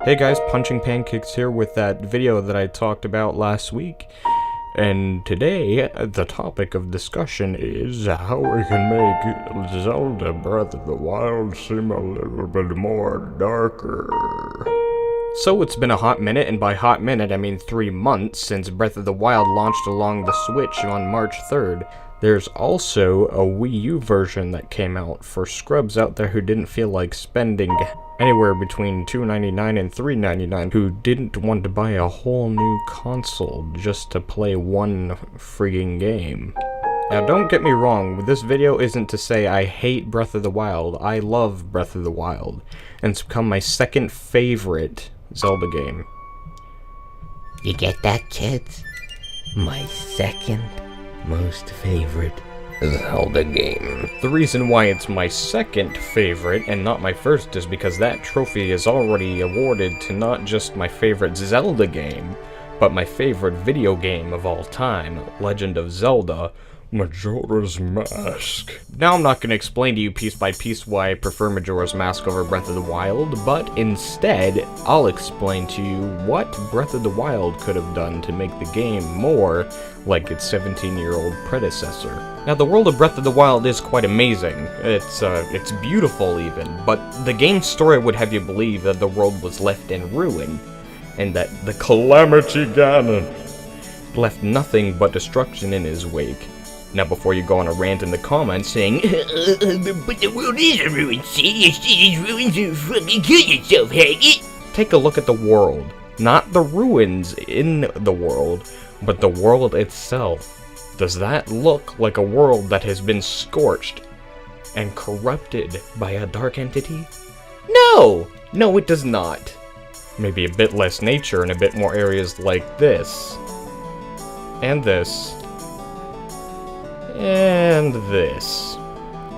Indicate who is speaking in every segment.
Speaker 1: Hey guys, Punching Pancakes here with that video that I talked about last week. And today, the topic of discussion is how we can make Zelda Breath of the Wild seem a little bit more darker. So it's been a hot minute, and by hot minute I mean 3 months, since Breath of the Wild launched along the Switch on March 3rd. There's also a Wii U version that came out for scrubs out there who didn't feel like spending anywhere between $2.99 and $3.99, who didn't want to buy a whole new console just to play one frigging game. Now don't get me wrong, this video isn't to say I hate Breath of the Wild. I love Breath of the Wild, and it's become my second favorite Zelda game.
Speaker 2: You get that, kids? My second most favorite Zelda game.
Speaker 1: The reason why it's my second favorite and not my first is because that trophy is already awarded to not just my favorite Zelda game, but my favorite video game of all time, Legend of Zelda: Majora's Mask. Now I'm not going to explain to you piece by piece why I prefer Majora's Mask over Breath of the Wild, but instead, I'll explain to you what Breath of the Wild could have done to make the game more like its 17-year-old predecessor. Now, the world of Breath of the Wild is quite amazing. It's beautiful even, but the game's story would have you believe that the world was left in ruin, and that the Calamity Ganon left nothing but destruction in his wake. Now, before you go on a rant in the comments saying,
Speaker 2: but the world is a ruin, see? You see these ruins, you fucking kill yourself, Haggit!
Speaker 1: Take a look at the world. Not the ruins in the world, but the world itself. Does that look like a world that has been scorched and corrupted by a dark entity? No! No, it does not. Maybe a bit less nature and a bit more areas like this. And this. And this.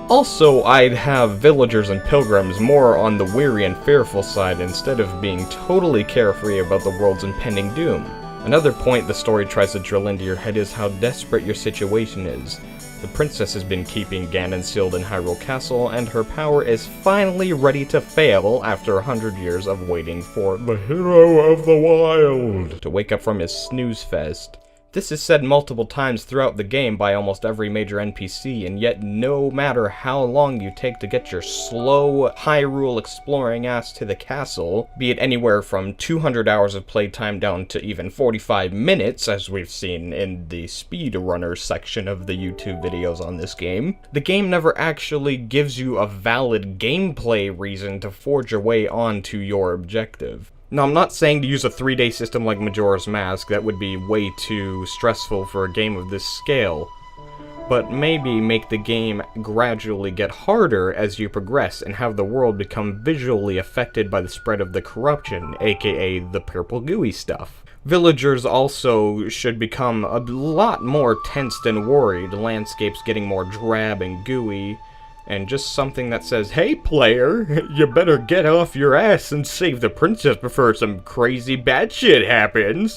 Speaker 1: Also, I'd have villagers and pilgrims more on the weary and fearful side instead of being totally carefree about the world's impending doom. Another point the story tries to drill into your head is how desperate your situation is. The princess has been keeping Ganon sealed in Hyrule Castle, and her power is finally ready to fail after 100 years of waiting for the hero of the wild to wake up from his snooze fest. This is said multiple times throughout the game by almost every major NPC, and yet no matter how long you take to get your slow Hyrule exploring ass to the castle, be it anywhere from 200 hours of playtime down to even 45 minutes, as we've seen in the speedrunner section of the YouTube videos on this game, the game never actually gives you a valid gameplay reason to forge your way onto your objective. Now, I'm not saying to use a 3-day system like Majora's Mask. That would be way too stressful for a game of this scale. But maybe make the game gradually get harder as you progress and have the world become visually affected by the spread of the corruption, aka the purple gooey stuff. Villagers also should become a lot more tensed and worried, landscapes getting more drab and gooey, and just something that says, "Hey player, you better get off your ass and save the princess before some crazy bad shit happens."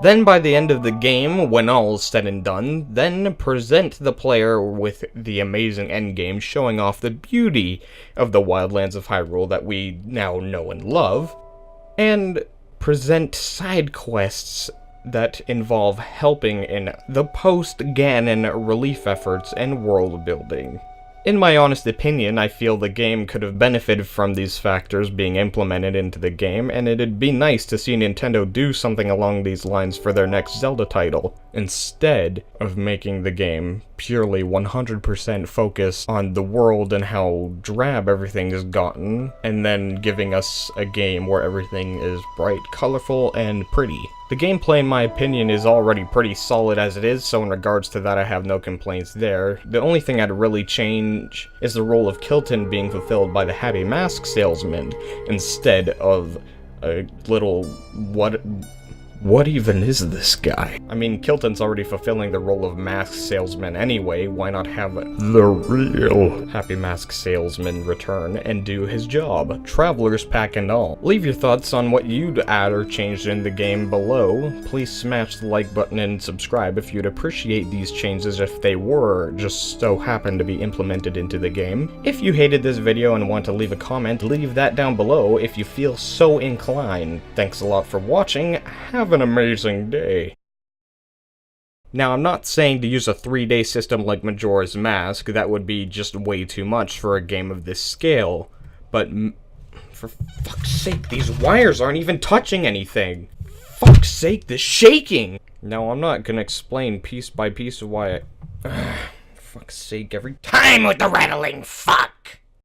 Speaker 1: Then by the end of the game, when all's said and done, then present the player with the amazing endgame showing off the beauty of the wildlands of Hyrule that we now know and love, and present side quests that involve helping in the post-Ganon relief efforts and world building. In my honest opinion, I feel the game could have benefited from these factors being implemented into the game, and it'd be nice to see Nintendo do something along these lines for their next Zelda title, instead of making the game purely 100% focus on the world and how drab everything has gotten, and then giving us a game where everything is bright, colorful, and pretty. The gameplay, in my opinion, is already pretty solid as it is, so in regards to that I have no complaints there. The only thing I'd really change is the role of Kilton being fulfilled by the Happy Mask salesman, instead of a little What even is this guy? I mean, Kilton's already fulfilling the role of mask salesman anyway, why not have the real Happy Mask Salesman return and do his job, traveler's pack and all. Leave your thoughts on what you'd add or change in the game below. Please smash the like button and subscribe if you'd appreciate these changes if they were just so happen to be implemented into the game. If you hated this video and want to leave a comment, leave that down below if you feel so inclined. Thanks a lot for watching. Have an amazing day. Now, I'm not saying to use a 3-day system like Majora's Mask, that would be just way too much for a game of this scale, but for fuck's sake, these wires aren't even touching anything! Fuck's sake, this shaking! Now, I'm not gonna explain piece by piece why fuck's sake, every
Speaker 2: Time with the rattling fuck!